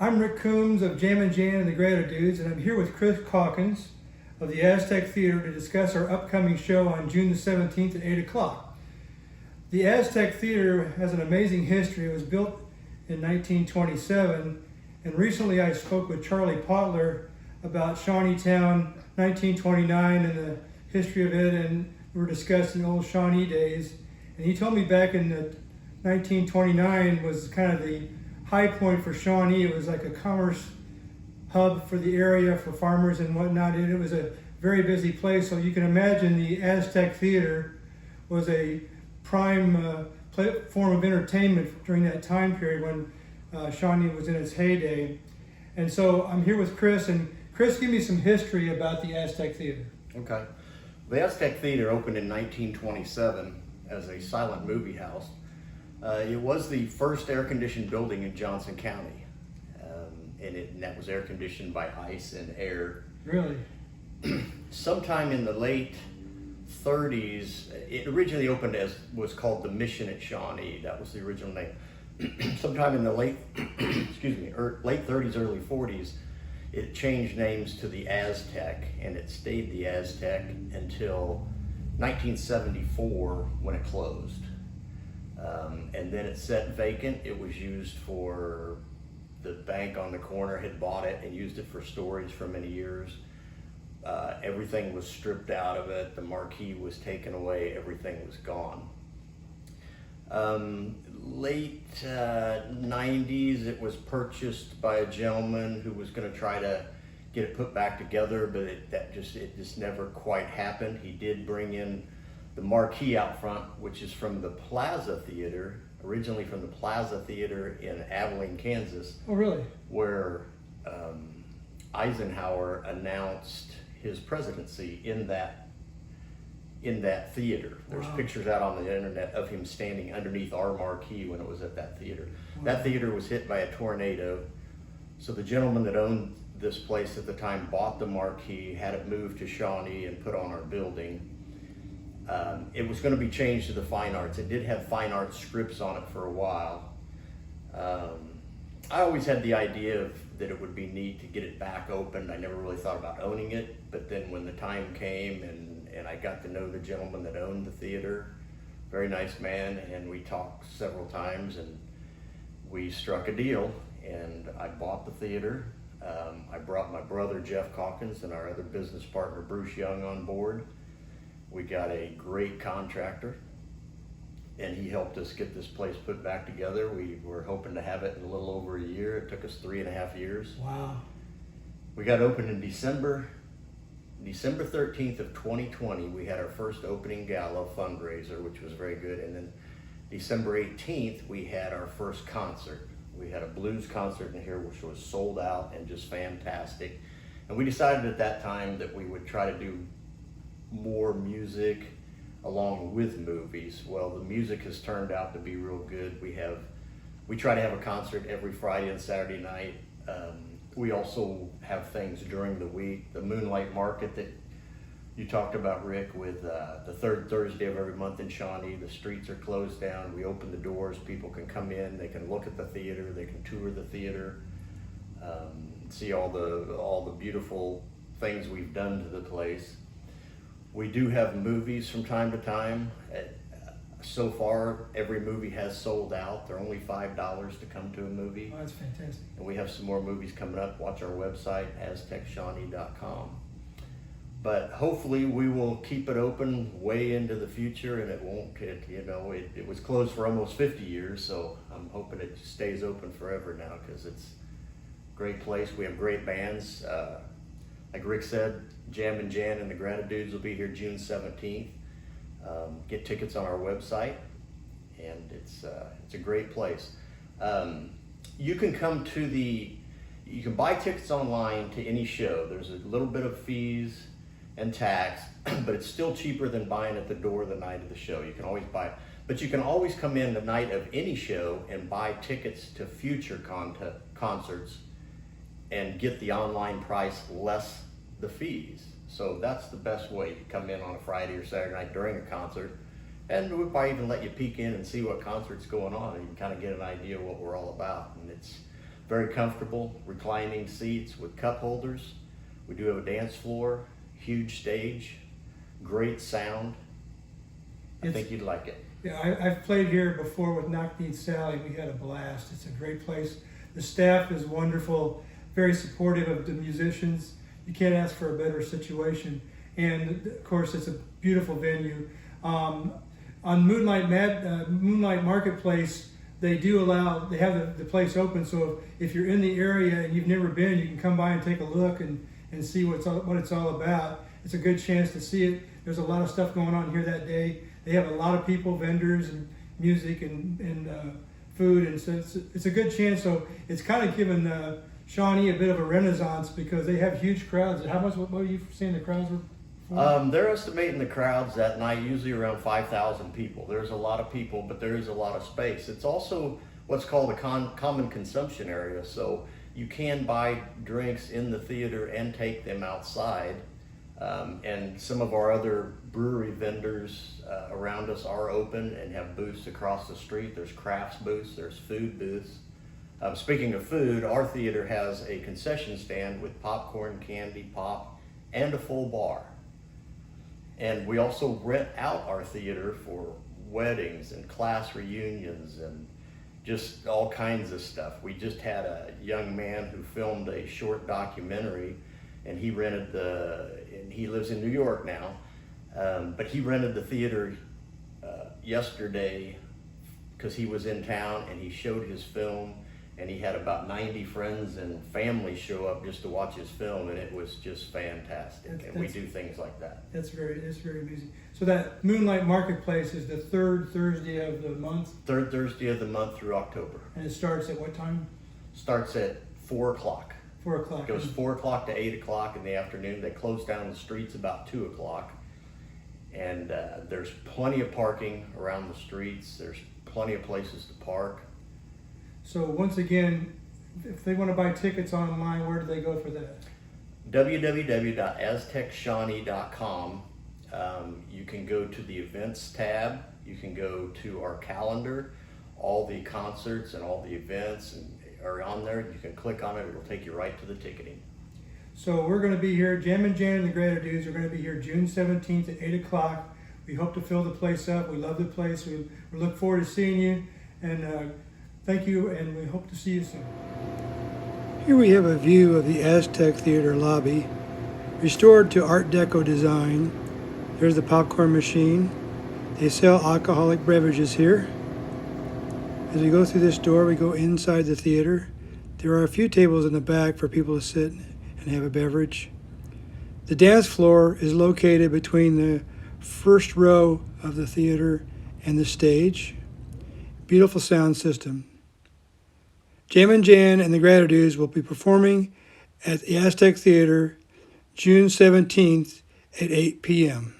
I'm Rick Coombs of Jammin' Jan and the Gratadudes, and I'm here with Chris Calkins of the Aztec Theater to discuss our upcoming show on June the 17th at 8 o'clock. The Aztec Theater has an amazing history. It was built in 1927, and recently I spoke with Charlie Potler about Shawneetown 1929 and the history of it, and we were discussing old Shawnee days. And he told me back in the 1929 was kind of the high point for Shawnee. It was like a commerce hub for the area, for farmers and whatnot, and it was a very busy place. So you can imagine the Aztec Theater was a prime form of entertainment during that time period when Shawnee was in its heyday. And so I'm here with Chris, and Chris, give me some history about the Aztec Theater. Okay. The Aztec Theater opened in 1927 as a silent movie house. It was the first air-conditioned building in Johnson County, and that was air-conditioned by ice and air. Really? Sometime in the late 30s, it originally opened as was called the Mission at Shawnee. That was the original name. Sometime in the late, late 30s, early 40s, it changed names to the Aztec, and it stayed the Aztec until 1974 when it closed. And then it sat vacant. It was used for, the bank on the corner had bought it and used it for storage for many years. Everything was stripped out of it. The marquee was taken away. Everything was gone. Late 90s, it was purchased by a gentleman who was going to try to get it put back together, but it just never quite happened. He did bring in the marquee out front, which is from the Plaza Theater, originally from the Plaza Theater in Abilene, Kansas. Oh, really? Where Eisenhower announced his presidency in that theater. There's Wow. pictures out on the internet of him standing underneath our marquee when it was at that theater. Wow. That theater was hit by a tornado. So the gentleman that owned this place at the time bought the marquee, had it moved to Shawnee and put on our building. It was going to be changed to the fine arts. It did have fine arts scripts on it for a while. I always had the idea that it would be neat to get it back open. I never really thought about owning it, but then when the time came and I got to know the gentleman that owned the theater, very nice man, and we talked several times, and we struck a deal, and I bought the theater. I brought my brother Jeff Calkins and our other business partner Bruce Young on board. We got a great contractor, and he helped us get this place put back together. We were hoping to have it in a little over a year. It took us 3.5 years. Wow. We got open in December 13th of 2020. We had our first opening gala fundraiser, which was very good. And then December 18th, we had our first concert. We had a blues concert in here, which was sold out and just fantastic. And we decided at that time that we would try to do more music along with movies. Well, the music has turned out to be real good. We try to have a concert every Friday and Saturday night. We also have things during the week. The Moonlight Market that you talked about, Rick, with the third Thursday of every month in Shawnee. The streets are closed down. We open the doors. People can come in. They can look at the theater. They can tour the theater. See all the beautiful things we've done to the place. We do have movies from time to time. So far, every movie has sold out. They're only $5 to come to a movie. Oh, that's fantastic. And we have some more movies coming up. Watch our website, aztecshawnee.com. But hopefully we will keep it open way into the future, and it won't, it was closed for almost 50 years, so I'm hoping it stays open forever now, because it's a great place. We have great bands. Like Rick said, Jammin' Jan and the Gratadudes will be here June 17th. Get tickets on our website, and it's a great place. You can buy tickets online to any show. There's a little bit of fees and tax, but it's still cheaper than buying at the door the night of the show. You can always buy, but you can always come in the night of any show and buy tickets to future concerts and get the online price less the fees. So that's the best way. You come in on a Friday or Saturday night during a concert, and we'll probably even let you peek in and see what concert's going on, and you can kind of get an idea of what we're all about. And Very comfortable, reclining seats with cup holders. We do have a dance floor, huge stage, great sound. I think you'd like it. Yeah, I've played here before with Knock Beat Sally. We had a blast. It's a great place. The staff is wonderful, very supportive of the musicians. You can't ask for a better situation. And of course, it's a beautiful venue. On Moonlight Marketplace, they have the place open. So if you're in the area and you've never been, you can come by and take a look and see what it's all about. It's a good chance to see it. There's a lot of stuff going on here that day. They have a lot of people, vendors and music and food, and so it's a good chance. So it's kind of given Shawnee a bit of a renaissance because they have huge crowds. What were you saying the crowds were for? They're estimating the crowds that night usually around 5,000 people. There's a lot of people, but there is a lot of space. It's also what's called a common consumption area, so you can buy drinks in the theater and take them outside. And some of our other brewery vendors around us are open and have booths across the street. There's crafts booths, there's food booths. Speaking of food, our theater has a concession stand with popcorn, candy, pop, and a full bar. And we also rent out our theater for weddings and class reunions and just all kinds of stuff. We just had a young man who filmed a short documentary, and he lives in New York now, but he rented the theater yesterday because he was in town, and he showed his film, and he had about 90 friends and family show up just to watch his film, and it was just fantastic. We do things like that. That's very amazing. So that Moonlight Marketplace is the third Thursday of the month? Third Thursday of the month through October. And it starts at what time? Starts at 4 o'clock. 4 o'clock. It goes 4 o'clock to 8 o'clock in the afternoon. They close down the streets about 2 o'clock. And there's plenty of parking around the streets. There's plenty of places to park. So once again, if they want to buy tickets online, where do they go for that? www.aztecshawnee.com. You can go to the events tab. You can go to our calendar. All the concerts and all the events are on there. You can click on it. It'll take you right to the ticketing. So we're going to be here, Jammin' Jan and the Greater Dudes are going to be here June 17th at 8 o'clock. We hope to fill the place up. We love the place. We look forward to seeing you. And thank you, and we hope to see you soon. Here we have a view of the Aztec Theater lobby, restored to Art Deco design. There's the popcorn machine. They sell alcoholic beverages here. As we go through this door, we go inside the theater. There are a few tables in the back for people to sit and have a beverage. The dance floor is located between the first row of the theater and the stage. Beautiful sound system. Jammin' Jan and the Greater Dudes will be performing at the Aztec Theater June 17th at 8 p.m.